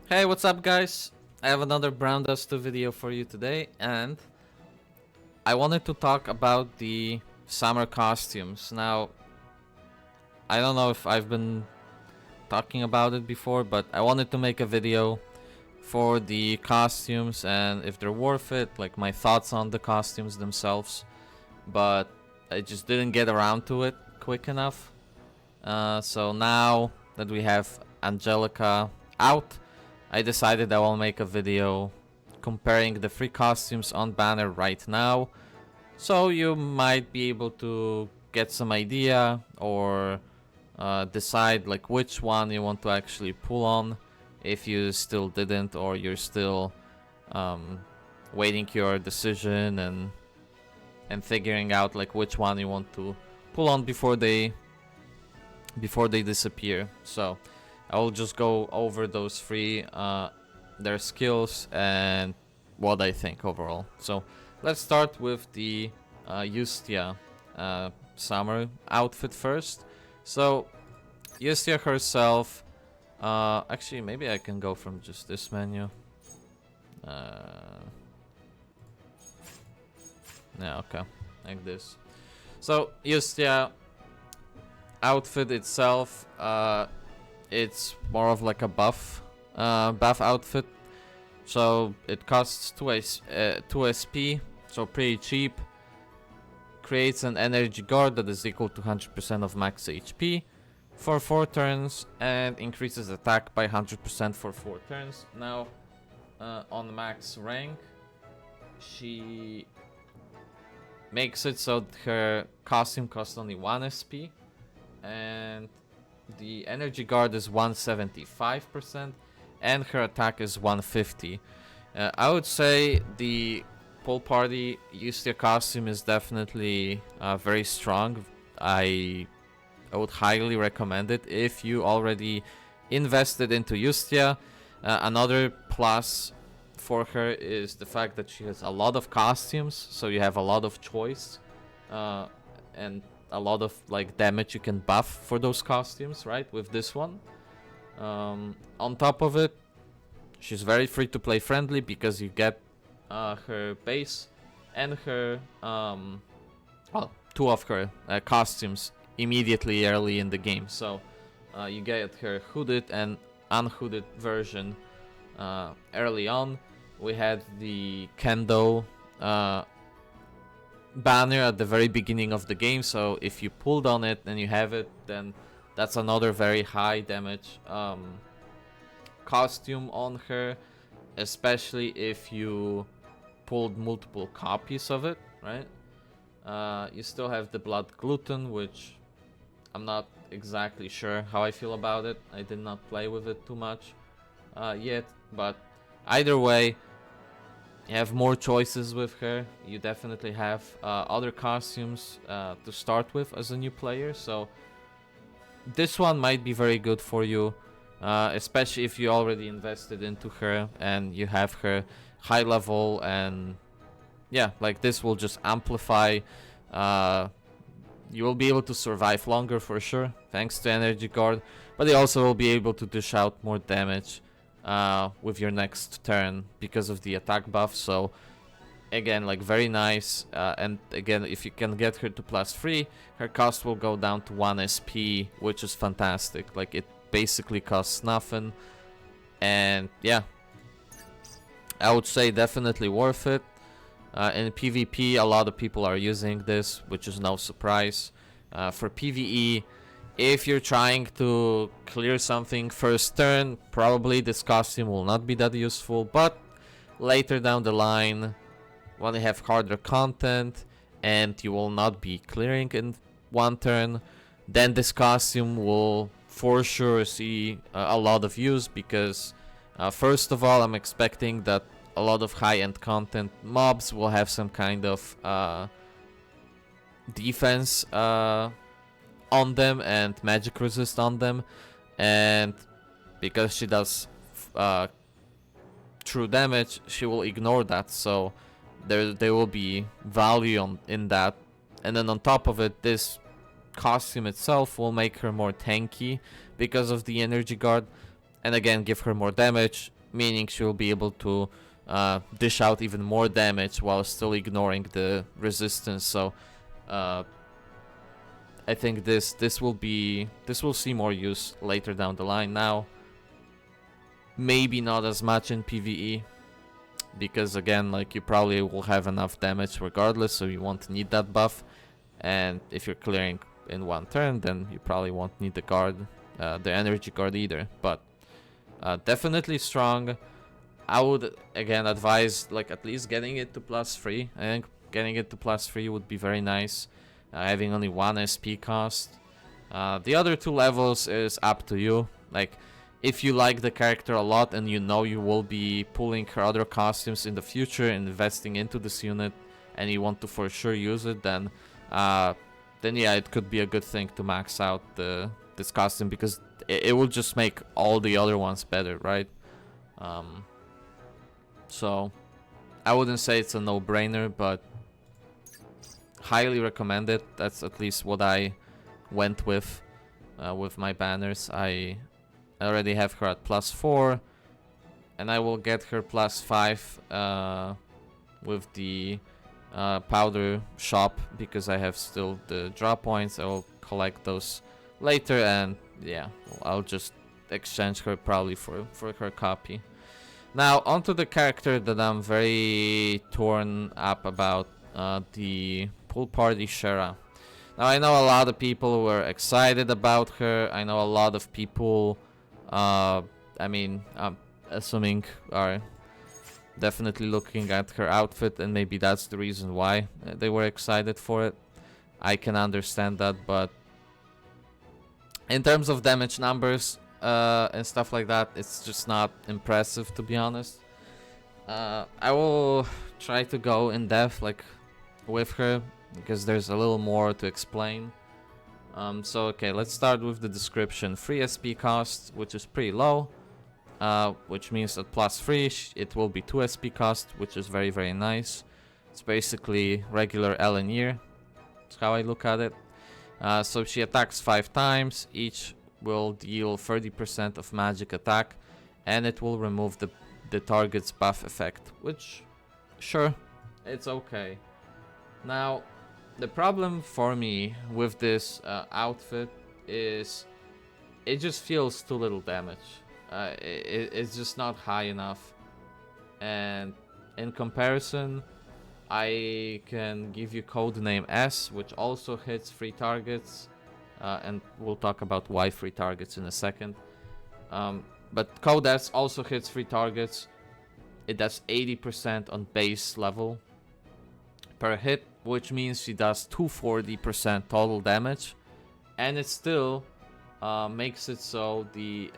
Hey, what's up guys? I have another Brown Dust 2 video for you today, and I wanted to talk about the summer costumes. Now, I don't know if I've been talking about it before, but I wanted to make a video for the costumes and if they're worth it, like my thoughts on the costumes themselves, but I just didn't get around to it quick enough. So now that we have Angelica out, I decided I will make a video comparing the free costumes on banner right now, so you might be able to get some idea or decide like which one you want to actually pull on if you still didn't, or you're still waiting your decision and figuring out like which one you want to pull on before they disappear. So I will just go over those three, their skills and what I think overall. So let's start with the Eustia summer outfit first. So Eustia herself, actually maybe I can go from just this menu. Yeah, okay, like this. So Eustia outfit itself, it's more of like a buff outfit. So it costs 2 SP, so pretty cheap. Creates an energy guard that is equal to 100% of max HP for 4 turns and increases attack by 100% for 4 turns. Now, on max rank, she makes it so that her costume costs only 1 SP, and the energy guard is 175% and her attack is 150. I would say the pool party Eustia costume is definitely very strong. I would highly recommend it if you already invested into Eustia. Another plus for her is the fact that she has a lot of costumes, so you have a lot of choice and a lot of like damage you can buff for those costumes, right? With this one, on top of it, she's very free to play friendly because you get her base and her well, 2 of her costumes immediately early in the game. So you get her hooded and unhooded version early on. We had the Kendo banner at the very beginning of the game, so if you pulled on it and you have it, then that's another very high damage costume on her, especially if you pulled multiple copies of it, right? You still have the blood gluten, which I'm not exactly sure how I feel about it. I did not play with it too much yet, but either way, you have more choices with her. You definitely have other costumes to start with as a new player, so this one might be very good for you, especially if you already invested into her and you have her high level, and yeah, like this will just amplify. You will be able to survive longer for sure thanks to energy guard, but you also will be able to dish out more damage with your next turn because of the attack buff. So again, like very nice, and again, if you can get her to +3, her cost will go down to 1 SP, which is fantastic. Like it basically costs nothing, and yeah, I would say definitely worth it. In PvP, a lot of people are using this, which is no surprise. For PvE, if you're trying to clear something first turn, probably this costume will not be that useful, but later down the line, when you have harder content and you will not be clearing in 1 turn, then this costume will for sure see a lot of use, because first of all, I'm expecting that a lot of high-end content mobs will have some kind of defense on them and magic resist on them, and because she does true damage, she will ignore that, so there will be value in that. And then on top of it, this costume itself will make her more tanky because of the energy guard, and again give her more damage, meaning she'll be able to dish out even more damage while still ignoring the resistance. So I think this will see more use later down the line. Now, maybe not as much in PvE, because again, like, you probably will have enough damage regardless, so you won't need that buff. And if you're clearing in one turn, then you probably won't need the guard, the energy guard either. But definitely strong. I would again advise, like, at least getting it to +3. I think getting it to +3 would be very nice. Having only 1 SP cost. The other 2 levels is up to you. Like, if you like the character a lot and you know you will be pulling her other costumes in the future, investing into this unit, and you want to for sure use it, then yeah, it could be a good thing to max out this costume, because it will just make all the other ones better, right? So I wouldn't say it's a no-brainer, but highly recommend it. That's at least what I went with my banners. I already have her at +4, and I will get her +5 with the powder shop, because I have still the drop points. I will collect those later, and yeah, I'll just exchange her probably for her copy. Now onto the character that I'm very torn up about, the pool party Shara. Now I know a lot of people were excited about her. I know a lot of people, I mean, I'm assuming, are definitely looking at her outfit, and maybe that's the reason why they were excited for it. I can understand that, but in terms of damage numbers and stuff like that, it's just not impressive, to be honest. I will try to go in depth, like, with her, because there's a little more to explain. So okay, let's start with the description. 3 SP cost, which is pretty low, which means at +3 it will be 2 SP cost, which is very, very nice. It's basically regular Elenier. That's how I look at it. So she attacks 5 times, each will deal 30% of magic attack, and it will remove the target's buff effect, which, sure, it's okay. Now, the problem for me with this outfit is it just feels too little damage. It's just not high enough, and in comparison, I can give you codename S, which also hits 3 targets, and we'll talk about why 3 targets in a second. But code S also hits 3 targets. It does 80% on base level per hit, which means she does 240% total damage, and it still makes it so the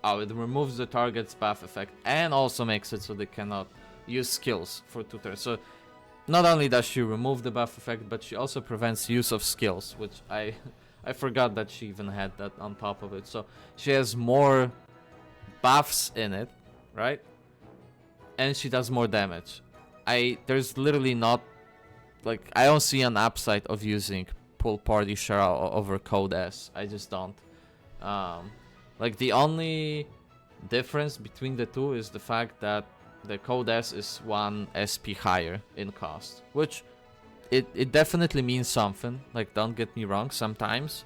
it removes the target's buff effect, and also makes it so they cannot use skills for 2 turns. So not only does she remove the buff effect, but she also prevents use of skills, which I forgot that she even had that on top of it. So she has more buffs in it, right? And she does more damage. There's literally not, like, I don't see an upside of using Pool Party Shara over Code S. I just don't. Like, the only difference between the two is the fact that the Code S is 1 SP higher in cost, which it definitely means something. Like, don't get me wrong, sometimes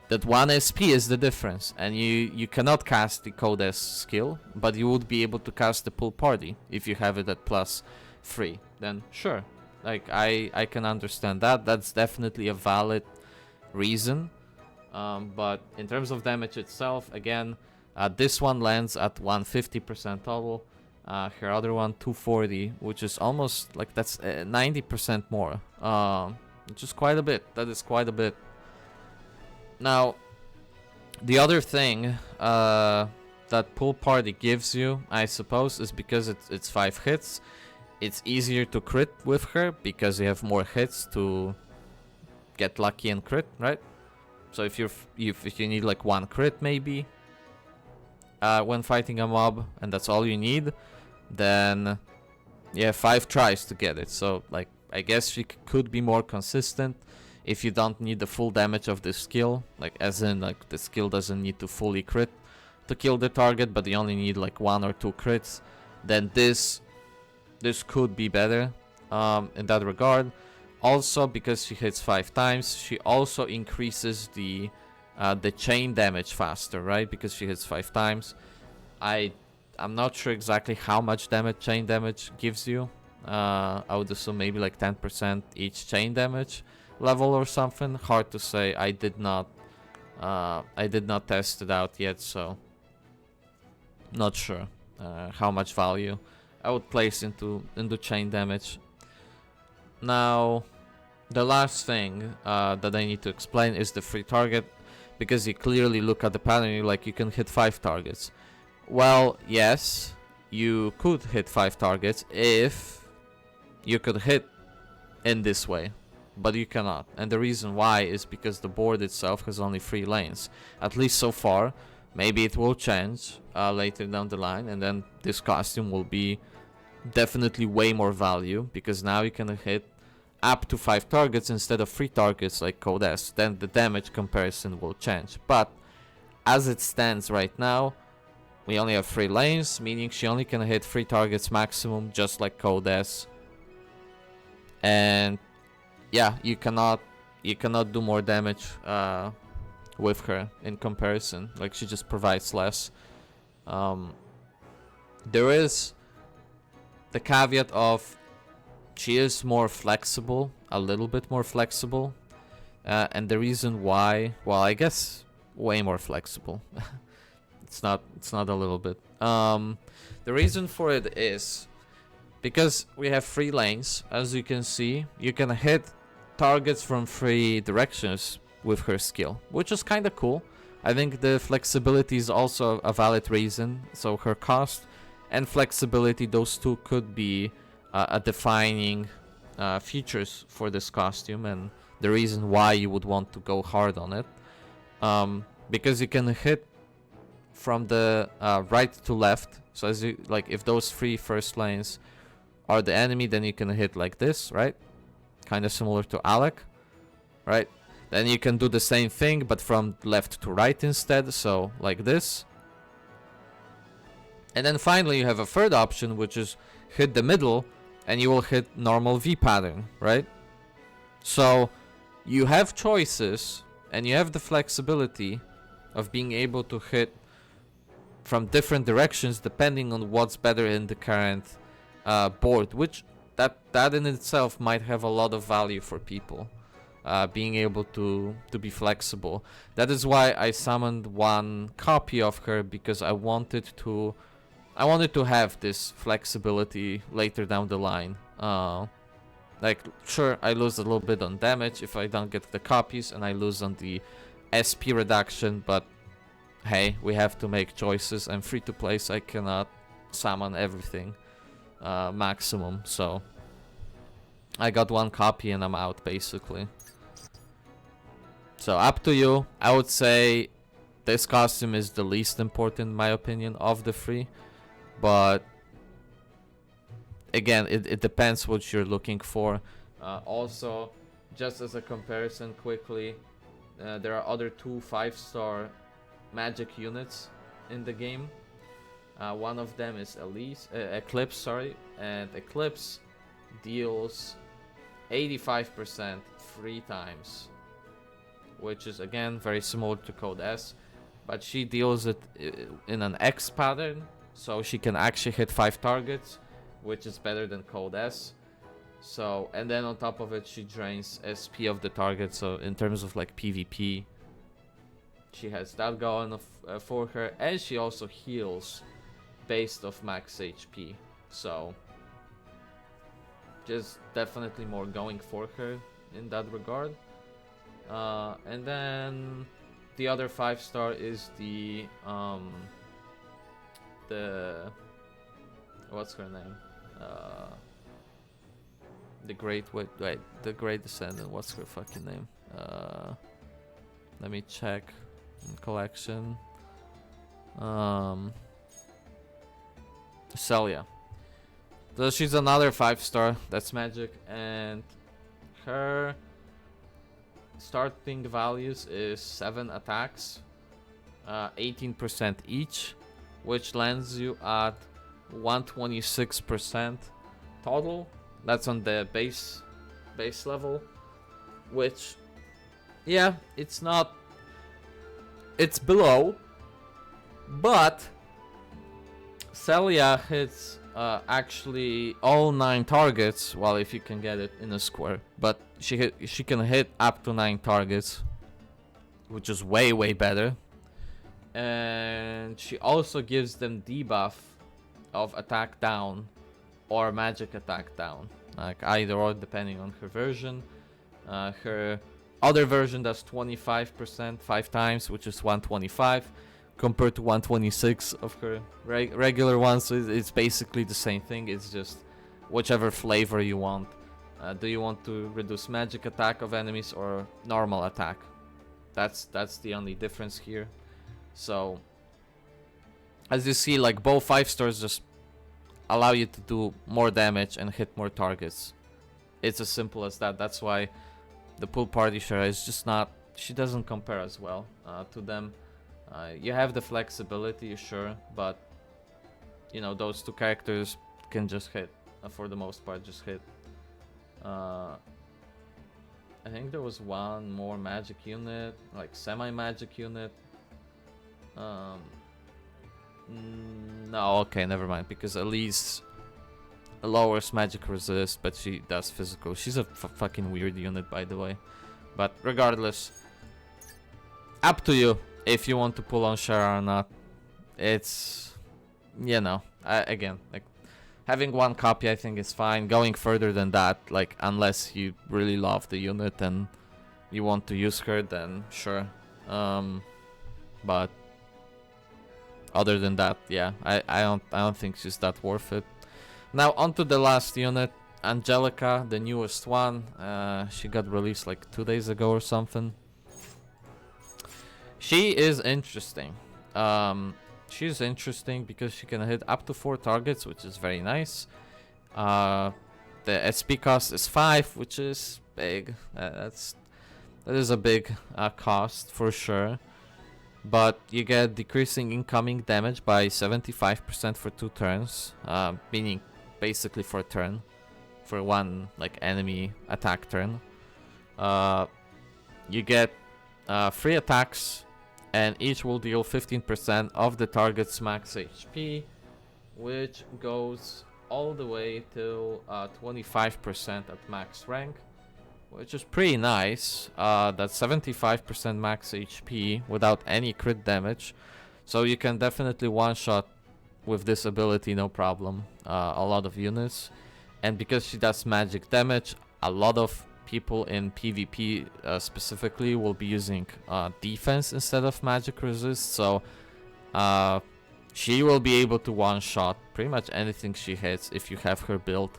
that 1 SP is the difference, and you cannot cast the Code S skill, but you would be able to cast the Pool Party if you have it at +3. Then sure, like, I can understand that. That's definitely a valid reason. But in terms of damage itself, again, this one lands at 150% total. Her other one 240, which is almost like, that's 90% more. Which is quite a bit. That is quite a bit. Now, the other thing that Pool Party gives you, I suppose, is because it's 5 hits. It's easier to crit with her because you have more hits to get lucky and crit, right? So if you need like 1 crit maybe when fighting a mob, and that's all you need, then you have 5 tries to get it. So, like, I guess she could be more consistent. if you don't need the full damage of the skill, like as in like the skill doesn't need to fully crit to kill the target, but you only need like 1 or 2 crits, then this could be better in that regard. Also, because she hits 5 times, she also increases the chain damage faster, right? Because she hits 5 times. I'm not sure exactly how much chain damage gives you. I would assume maybe like 10% each chain damage level or something. Hard to say. I did not test it out yet, so not sure how much value I would place into chain damage. Now, the last thing that I need to explain is the free target, because you clearly look at the pattern, you're like, you can hit 5 targets. Well, yes, you could hit 5 targets if you could hit in this way, but you cannot. And the reason why is because the board itself has only 3 lanes, at least so far. Maybe it will change later down the line, and then this costume will be definitely way more value, because now you can hit up to 5 targets instead of 3 targets like Code S. Then the damage comparison will change. But as it stands right now, we only have 3 lanes, meaning she only can hit 3 targets maximum, just like Code S. And yeah, you cannot do more damage with her in comparison. Like, she just provides less. There is the caveat of she is more flexible, a little bit more flexible, and the reason why, well, I guess way more flexible. It's not a little bit. The reason for it is because we have 3 lanes. As you can see, you can hit targets from 3 directions with her skill, which is kind of cool. I think the flexibility is also a valid reason. So her cost and flexibility, those two could be a defining features for this costume, and the reason why you would want to go hard on it. Because you can hit from the right to left. So as you, like, if those 3 first lanes are the enemy, then you can hit like this, right? Kind of similar to Alec, right? Then you can do the same thing, but from left to right instead, so like this. And then finally you have a third option, which is hit the middle, and you will hit normal V pattern, right? So you have choices, and you have the flexibility of being able to hit from different directions depending on what's better in the current board, which that in itself might have a lot of value for people. Being able to be flexible. That is why I summoned 1 copy of her, because I wanted to have this flexibility later down the line. Like, sure, I lose a little bit on damage if I don't get the copies, and I lose on the SP reduction, but hey, we have to make choices. I'm free to play, so I cannot summon everything maximum, so I got 1 copy and I'm out, basically. So up to you. I would say this costume is the least important, in my opinion, of the 3. But again, it depends what you're looking for. Also, just as a comparison quickly, there are other 2 5-star magic units in the game. One of them is Eclipse, sorry, and Eclipse deals 85% 3 times, which is again very similar to Code S, but she deals it in an X pattern, so she can actually hit 5 targets, which is better than Code S. So, and then on top of it, she drains SP of the target, so in terms of like PvP, she has that going for her, and she also heals based off max HP, so just definitely more going for her in that regard. And then the other 5-star is the what's her name? The Great the Great Descendant. What's her fucking name? Let me check in collection. Celia. So she's another 5-star. That's magic, and her starting values is 7 attacks, 18% each, which lands you at 126% total. That's on the base level, which, yeah, it's not, it's below, but Celia hits actually all 9 targets. Well, if you can get it in a square, but she can hit up to 9 targets, which is way better. And she also gives them debuff of attack down or magic attack down, like either or depending on her version. Her other version does 25% 5 times, which is 125 compared to 126 of her regular ones. So it's basically the same thing. It's just whichever flavor you want. Do you want to reduce magic attack of enemies or normal attack? That's the only difference here. So as you see, like, both 5 stars just allow you to do more damage and hit more targets. It's as simple as that. That's why the pool party Shara is just not, she doesn't compare as well to them. You have the flexibility, sure, but you know, those 2 characters can just hit, for the most part, just hit. I think there was one more magic unit, like semi-magic unit. No, okay, never mind, because Elise lowers magic resist, but she does physical. She's a fucking weird unit, by the way. But regardless, up to you if you want to pull on Shara or not. It's, you know, again, like, having 1 copy I think is fine. Going further than that, like, unless you really love the unit and you want to use her, then sure. But other than that, yeah, I don't think she's that worth it. Now onto the last unit, Angelica, the newest one. She got released like 2 days ago or something. She is interesting. She's interesting because she can hit up to 4 targets, which is very nice. The SP cost is 5, which is big. That is a big cost for sure. But you get decreasing incoming damage by 75% for 2 turns, meaning basically for a turn, for 1 like enemy attack turn. You get 3 attacks, and each will deal 15% of the target's max HP, which goes all the way to 25% at max rank, which is pretty nice. That's 75% max HP without any crit damage, so you can definitely one-shot with this ability, no problem, a lot of units. And because she does magic damage, a lot of people in PvP specifically will be using defense instead of magic resist, so she will be able to one-shot pretty much anything she hits if you have her build.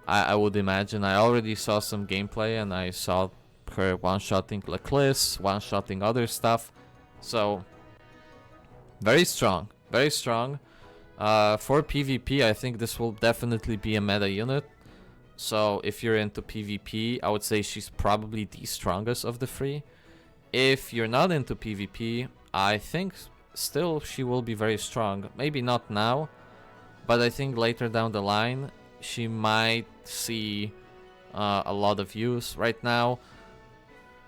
I would imagine. I already saw some gameplay and I saw her one-shotting Leclis, one-shotting other stuff. So very strong, very strong. For PvP, I think this will definitely be a meta unit. So if you're into PvP, I would say she's probably the strongest of the 3. If you're not into PvP, I think still she will be very strong. Maybe not now, but I think later down the line she might see a lot of use. Right now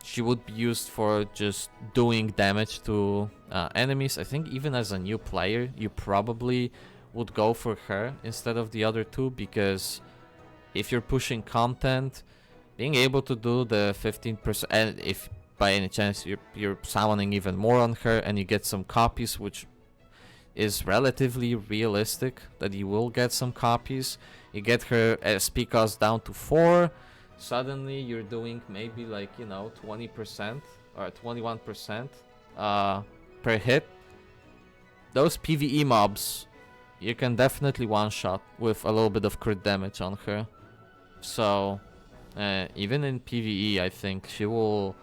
she would be used for just doing damage to enemies. I think even as a new player you probably would go for her instead of the other 2, because if you're pushing content, being able to do the 15%, and if by any chance you're summoning even more on her and you get some copies, which is relatively realistic that you will get some copies, you get her SP cost down to 4, suddenly you're doing maybe like, you know, 20% or 21% per hit. Those PvE mobs you can definitely one-shot with a little bit of crit damage on her. So even in PvE, I think she'll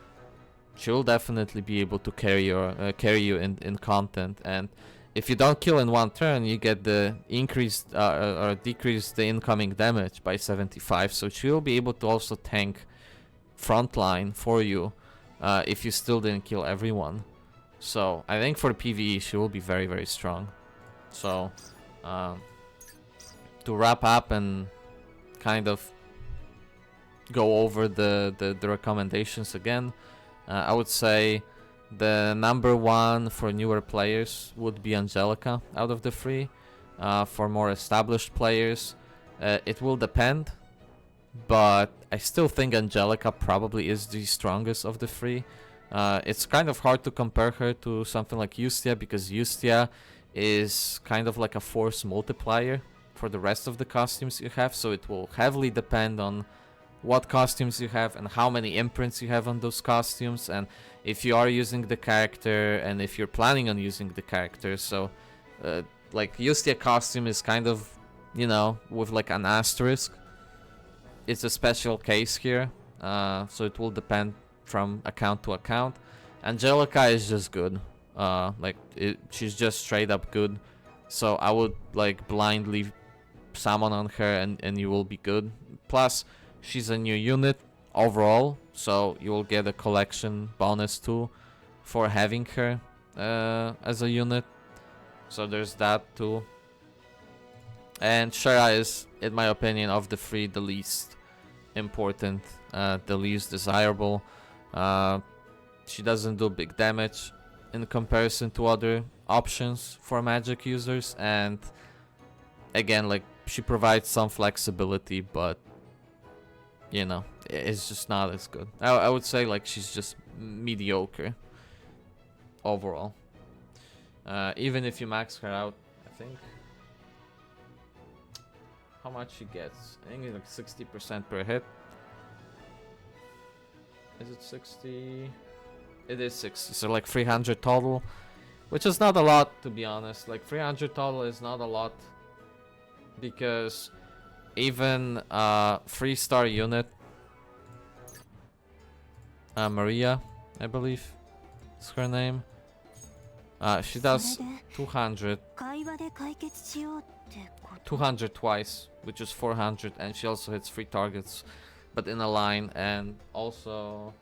definitely be able to carry you in content. And if you don't kill in 1 turn, you get the increased or decreased the incoming damage by 75. So she'll be able to also tank frontline for you if you still didn't kill everyone. So I think for PvE she will be very, very strong. So to wrap up and kind of go over the recommendations again, I would say the number one for newer players would be Angelica out of the three. For more established players, it will depend, but I still think Angelica probably is the strongest of the three. It's kind of hard to compare her to something like Eustia, because Eustia is kind of like a force multiplier for the rest of the costumes you have, so it will heavily depend on what costumes you have and how many imprints you have on those costumes, and if you are using the character and if you're planning on using the character. So like Eustia costume is kind of, you know, with like an asterisk. It's a special case here, so it will depend from account to account. Angelica is just good. She's just straight up good. So I would like blindly summon on her and you will be good. Plus, she's a new unit overall, so you will get a collection bonus too for having her as a unit. So there's that too. And Shara is, in my opinion, of the three, the least important, the least desirable. She doesn't do big damage in comparison to other options for magic users, and again, like, she provides some flexibility, but you know, it's just not as good. I would say like she's just mediocre overall. Even if you max her out, I think. How much she gets? I think it's like 60% per hit. Is it 60? It is 60, so like 300 total, which is not a lot, to be honest. Like 300 total is not a lot, because even 3-star unit, Maria, I believe is her name, she does 200 twice, which is 400, and she also hits 3 targets, but in a line, and also,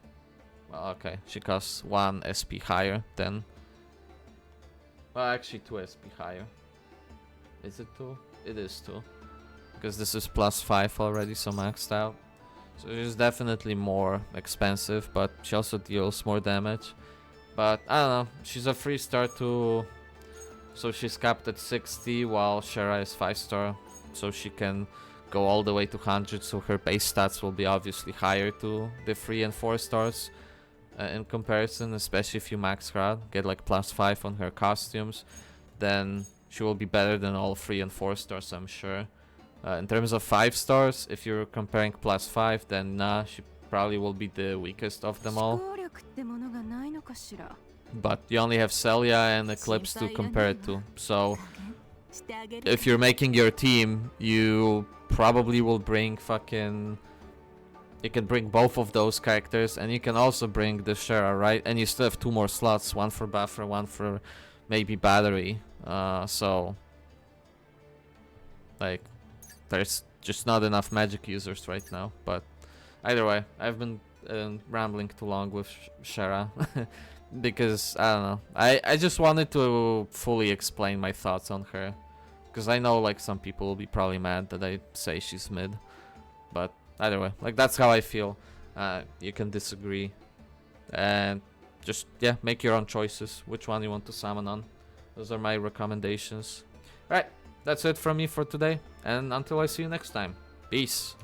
well, okay, she costs 1 SP higher than, well, actually 2 SP higher. Is it 2? It is 2, because this is +5 already, so maxed out. So she's definitely more expensive, but she also deals more damage. But I don't know, she's a 3-star too, so she's capped at 60, while Shara is 5-star, so she can go all the way to 100, so her base stats will be obviously higher to the 3 and 4 stars in comparison, especially if you max her out, get like +5 on her costumes, then she will be better than all 3 and 4 stars, I'm sure. In terms of 5 stars, if you're comparing +5, then nah, she probably will be the weakest of them all. But you only have Celia and Eclipse to compare it to, so if you're making your team, you probably will bring fucking... You can bring both of those characters, and you can also bring the Shara, right? And you still have 2 more slots, 1 for buffer, 1 for maybe battery. So like, there's just not enough magic users right now. But either way, I've been rambling too long with Shara because I don't know. I just wanted to fully explain my thoughts on her, because I know like some people will be probably mad that I say she's mid, but either way, like, that's how I feel. You can disagree, and just, yeah, make your own choices, which one you want to summon on. Those are my recommendations. Alright, that's it from me for today, and until I see you next time. Peace.